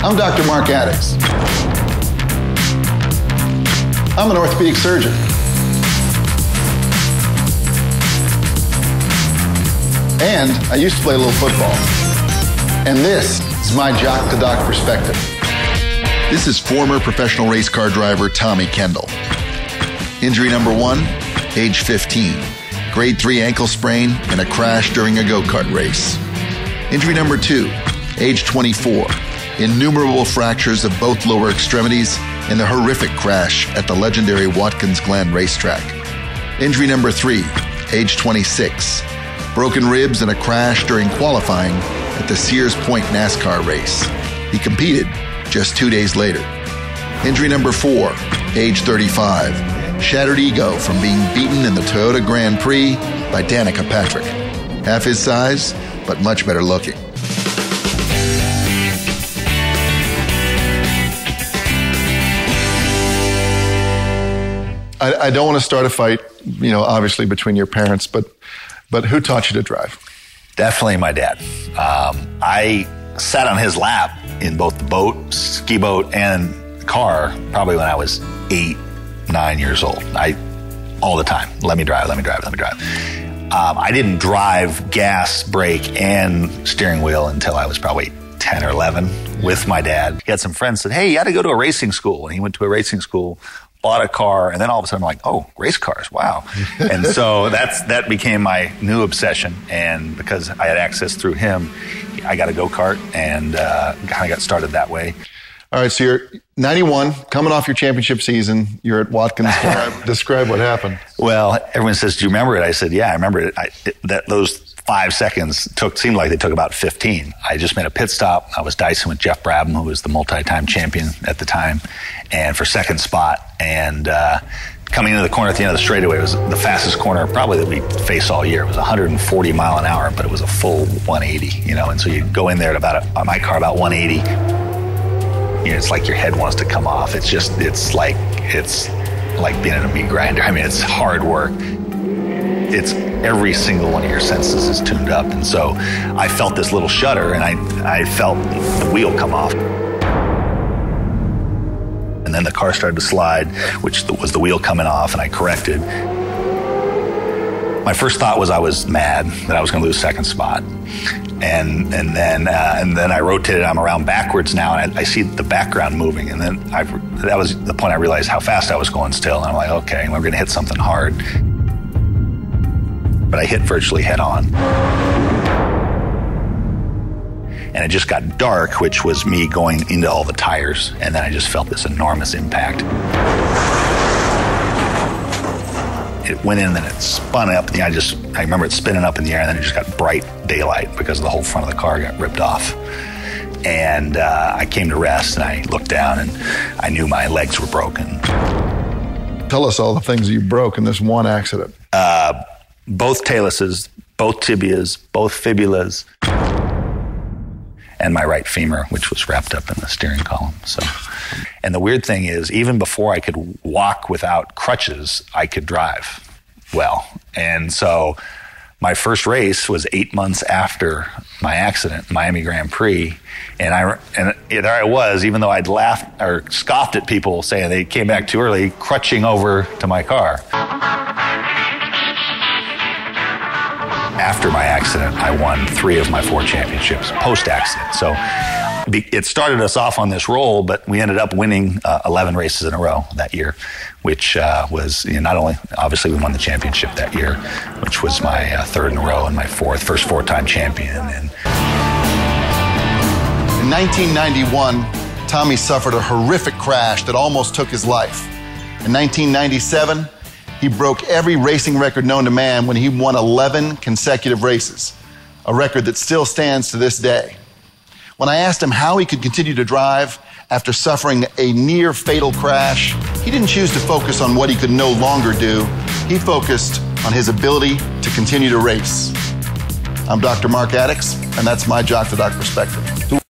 I'm Dr. Mark Addix. I'm an orthopedic surgeon. And I used to play a little football. And this is my jock to doc perspective. This is former professional race car driver Tommy Kendall. Injury number 1, age 15. Grade 3 ankle sprain and a crash during a go-kart race. Injury number 2, age 24. Innumerable fractures of both lower extremities in the horrific crash at the legendary Watkins Glen racetrack. Injury number 3, age 26. Broken ribs and a crash during qualifying at the Sears Point NASCAR race. He competed just 2 days later. Injury number 4, age 35. Shattered ego from being beaten in the Toyota Grand Prix by Danica Patrick. Half his size, but much better looking. I don't want to start a fight, obviously between your parents, but who taught you to drive? Definitely my dad. I sat on his lap in both the boat, ski boat, and car probably when I was 8, 9 years old. All the time, let me drive. I didn't drive gas, brake, and steering wheel until I was probably 10 or 11 with my dad. He had some friends that said, hey, you got to go to a racing school. And he went to a racing school, bought a car, and then all of a sudden I'm like, oh, race cars, wow. And so that became my new obsession. And because I had access through him, I got a go-kart and kind of got started that way. All right, so you're 91, coming off your championship season. You're at Watkins. Describe what happened. Well, everyone says, do you remember it? I said, yeah, I remember it. Those 5 seconds seemed like they took about 15. I just made a pit stop. I was dicing with Jeff Brabham, who was the multi-time champion at the time, and for second spot. And coming into the corner at the end of the straightaway, it was the fastest corner probably that we faced all year. It was 140 mile an hour, but it was a full 180, and so you go in there at on my car about 180. It's like your head wants to come off. It's like being in a meat grinder. I mean, it's hard work. It's every single one of your senses is tuned up. And so I felt this little shudder, and I felt the wheel come off. And then the car started to slide, which was the wheel coming off, and I corrected. My first thought was I was mad that I was going to lose second spot. And then I rotated. I'm around backwards now, and I see the background moving. And then that was the point I realized how fast I was going still. And I'm like, okay, we're going to hit something hard. But I hit virtually head on. And it just got dark, which was me going into all the tires. And then I just felt this enormous impact. It went in and then it spun up. I remember it spinning up in the air, and then it just got bright daylight because the whole front of the car got ripped off. And I came to rest, and I looked down, and I knew my legs were broken. Tell us all the things you broke in this one accident. Both taluses, both tibias, both fibulas, and my right femur, which was wrapped up in the steering column. And the weird thing is, even before I could walk without crutches, I could drive well. And so my first race was 8 months after my accident, Miami Grand Prix. And there I was, even though I'd laughed or scoffed at people saying they came back too early, crutching over to my car. After my accident, I won 3 of my 4 championships post-accident. So it started us off on this roll, but we ended up winning 11 races in a row that year, which was not only, obviously we won the championship that year, which was my 3rd in a row and my first 4-time champion. And in 1991, Tommy suffered a horrific crash that almost took his life. In 1997, he broke every racing record known to man when he won 11 consecutive races, a record that still stands to this day. When I asked him how he could continue to drive after suffering a near-fatal crash, he didn't choose to focus on what he could no longer do. He focused on his ability to continue to race. I'm Dr. Mark Addix, and that's my Jock to Doc perspective.